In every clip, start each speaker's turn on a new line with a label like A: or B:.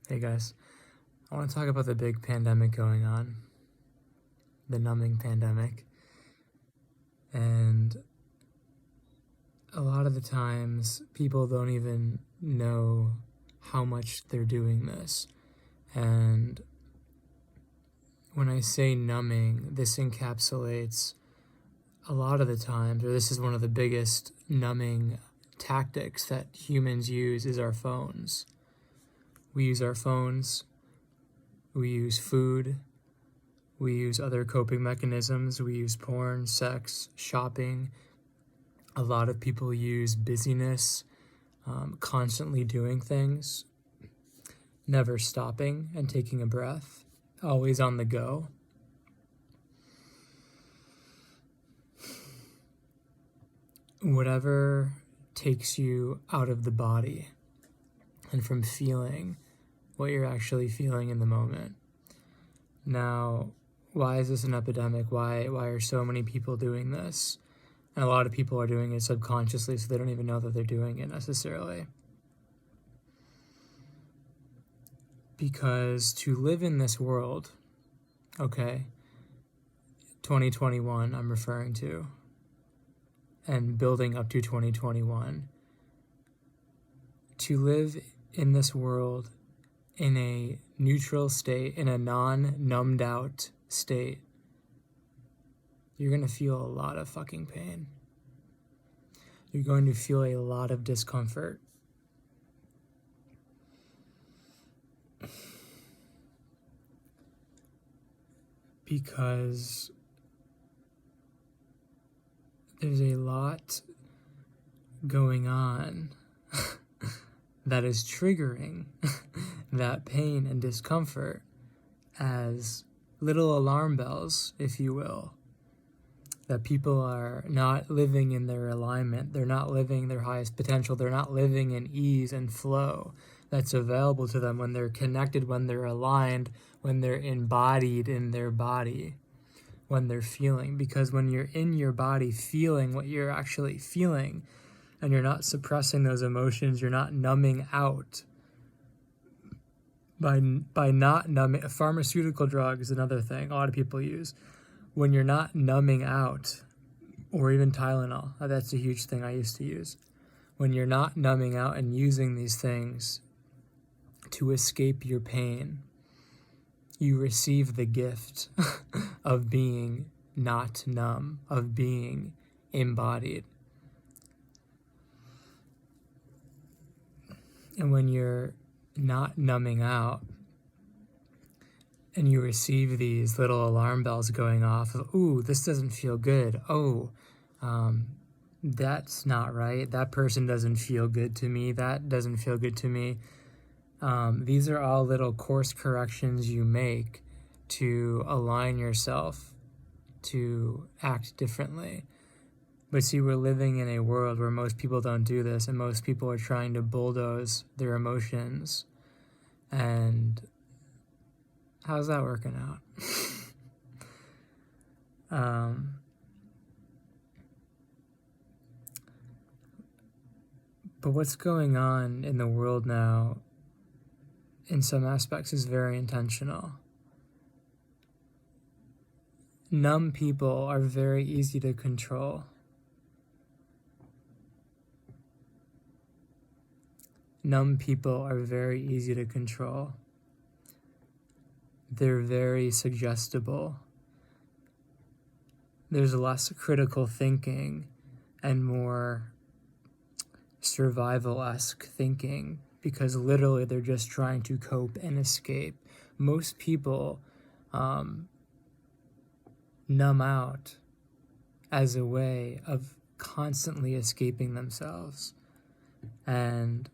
A: Hey guys, I want to talk about the big pandemic going on, the numbing pandemic. And a lot of the times, people don't even know how much they're doing this. And when I say numbing, this encapsulates a lot of the times, or this is one of the biggest numbing tactics that humans use, is our phones. We use our phones. We use food, we use other coping mechanisms, we use porn, sex, shopping. A lot of people use busyness, constantly doing things, never stopping and taking a breath, always on the go. Whatever takes you out of the body and from feeling what you're actually feeling in the moment. Now, why is this an epidemic? Why are so many people doing this? And a lot of people are doing it subconsciously, so they don't even know that they're doing it necessarily. Because to live in this world, 2021 I'm referring to, and building up to 2021, to live in this world in a neutral state, in a non-numbed out state, you're going to feel a lot of fucking pain. You're going to feel a lot of discomfort. Because there's a lot going on that is triggering that pain and discomfort as little alarm bells, if you will, that people are not living in their alignment, they're not living their highest potential, they're not living in ease and flow that's available to them when they're connected, when they're aligned, when they're embodied in their body, when they're feeling. Because when you're in your body feeling what you're actually feeling, and you're not suppressing those emotions, you're not numbing out. By not numbing, pharmaceutical drug is another thing a lot of people use. When you're not numbing out, or even Tylenol, that's a huge thing I used to use. When you're not numbing out and using these things to escape your pain, you receive the gift of being not numb, of being embodied. And when you're not numbing out and you receive these little alarm bells going off of, ooh, this doesn't feel good. Oh, that's not right. That person doesn't feel good to me. That doesn't feel good to me. These are all little course corrections you make to align yourself to act differently. But see, we're living in a world where most people don't do this, and most people are trying to bulldoze their emotions. And how's that working out? But what's going on in the world now, in some aspects, is very intentional. Numb people are very easy to control. Numb people are very easy to control. They're very suggestible. There's less critical thinking and more survival-esque thinking, because literally they're just trying to cope and escape. Most people numb out as a way of constantly escaping themselves. And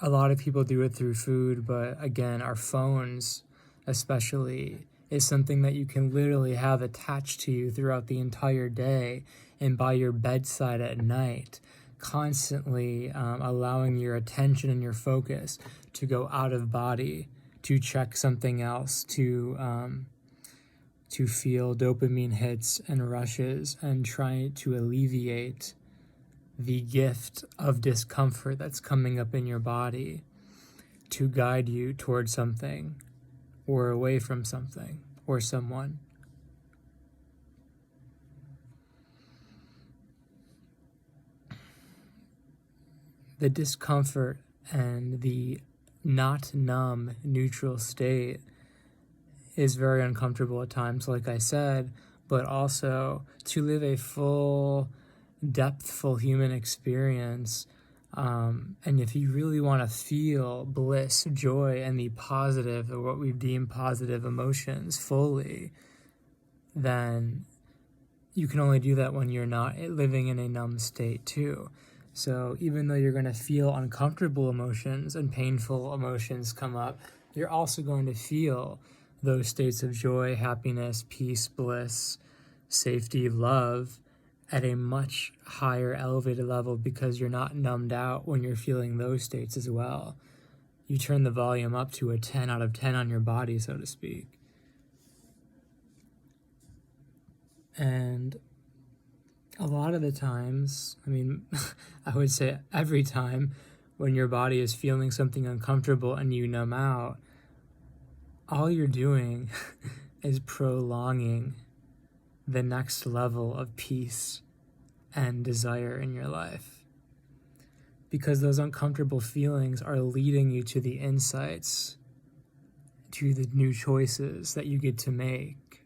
A: a lot of people do it through food, but again, our phones especially is something that you can literally have attached to you throughout the entire day and by your bedside at night, constantly allowing your attention and your focus to go out of body, to check something else, to feel dopamine hits and rushes and try to alleviate the gift of discomfort that's coming up in your body. to guide you towards something or away from something or someone. The discomfort and the not numb neutral state is very uncomfortable at times, like I said, but also to live a full, depthful human experience. And if you really want to feel bliss, joy, and the positive, or what we deem positive emotions fully, then you can only do that when you're not living in a numb state too. So even though you're going to feel uncomfortable emotions and painful emotions come up, you're also going to feel those states of joy, happiness, peace, bliss, safety, love at a much higher elevated level, because you're not numbed out when you're feeling those states as well. You turn the volume up to a 10 out of 10 on your body, so to speak. And a lot of the times, I would say every time, when your body is feeling something uncomfortable and you numb out, all you're doing is prolonging the next level of peace and desire in your life. Because those uncomfortable feelings are leading you to the insights, to the new choices that you get to make,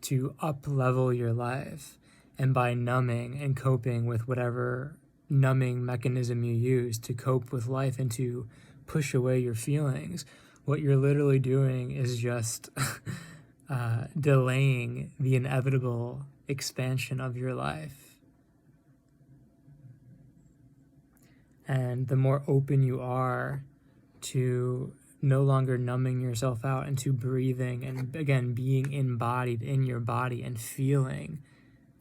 A: to up-level your life. And by numbing and coping with whatever numbing mechanism you use to cope with life and to push away your feelings, what you're literally doing is just delaying the inevitable expansion of your life. And the more open you are to no longer numbing yourself out and to breathing and, again, being embodied in your body and feeling.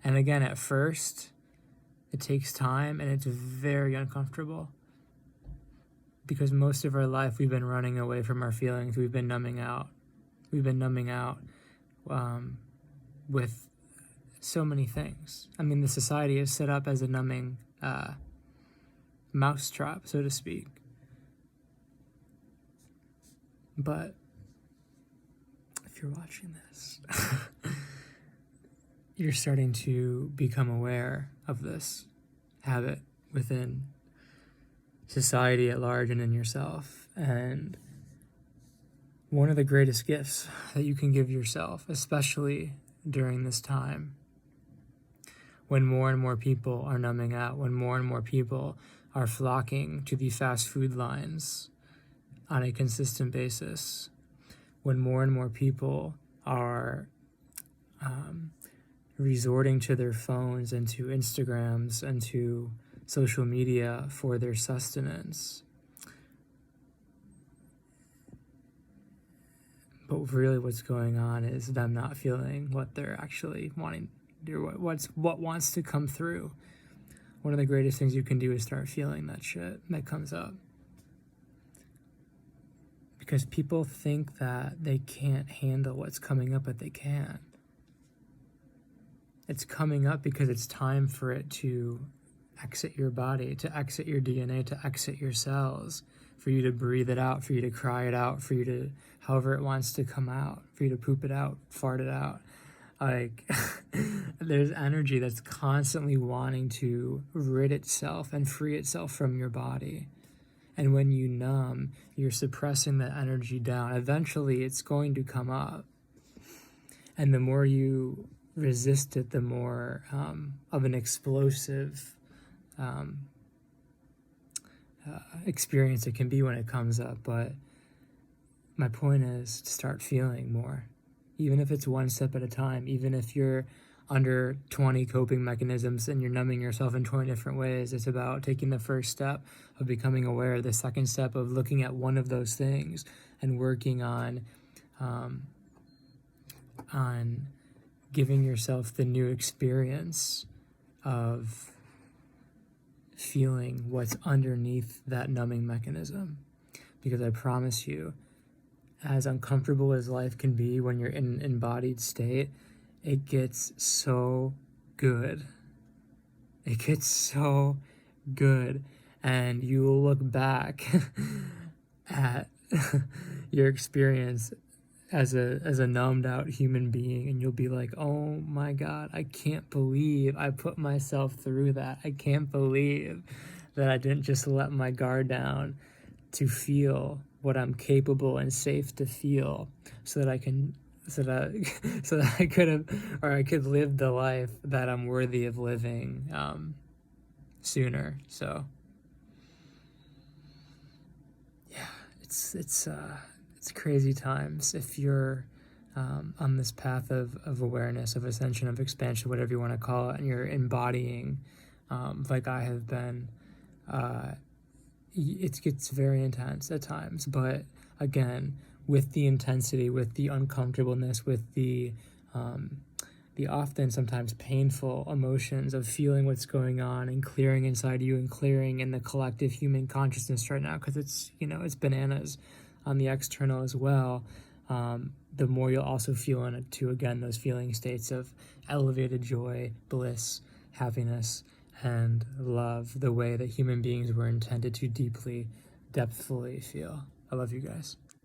A: And again, at first, it takes time and it's very uncomfortable. Because most of our life, we've been running away from our feelings. We've been numbing out. With so many things. The society is set up as a numbing mousetrap, so to speak. But if you're watching this, you're starting to become aware of this habit within society at large and in yourself. And one of the greatest gifts that you can give yourself, especially during this time, when more and more people are numbing out, when more and more people are flocking to the fast food lines on a consistent basis, when more and more people are resorting to their phones and to Instagrams and to social media for their sustenance. But really what's going on is them not feeling what they're actually wanting, or what wants to come through. One of the greatest things you can do is start feeling that shit that comes up. Because people think that they can't handle what's coming up, but they can. It's coming up because it's time for it to exit your body, to exit your DNA, to exit your cells, for you to breathe it out, for you to cry it out, for you to, however it wants to come out, for you to poop it out, fart it out. There's energy that's constantly wanting to rid itself and free itself from your body. And when you numb, you're suppressing that energy down. Eventually, it's going to come up. And the more you resist it, the more of an explosive experience it can be when it comes up. But my point is to start feeling more, even if it's one step at a time, even if you're under 20 coping mechanisms and you're numbing yourself in 20 different ways. It's about taking the first step of becoming aware, the second step of looking at one of those things and working on giving yourself the new experience of feeling what's underneath that numbing mechanism. Because I promise you, as uncomfortable as life can be when you're in an embodied state, it gets so good. It gets so good. And you will look back at your experience as a numbed out human being, and you'll be like, oh my God, I can't believe I put myself through that. I can't believe that I didn't just let my guard down to feel what I'm capable and safe to feel, so that I can so that so that I could live the life that I'm worthy of living sooner. So yeah, it's crazy times. If you're on this path of awareness, of ascension, of expansion, whatever you want to call it, and you're embodying, like I have been, it gets very intense at times. But again, with the intensity, with the uncomfortableness, with the often sometimes painful emotions of feeling what's going on and clearing inside you and clearing in the collective human consciousness right now, because it's bananas on the external as well. The more you'll also feel in it too, again, those feeling states of elevated joy, bliss, happiness, and love, the way that human beings were intended to deeply, depthfully feel. I love you guys.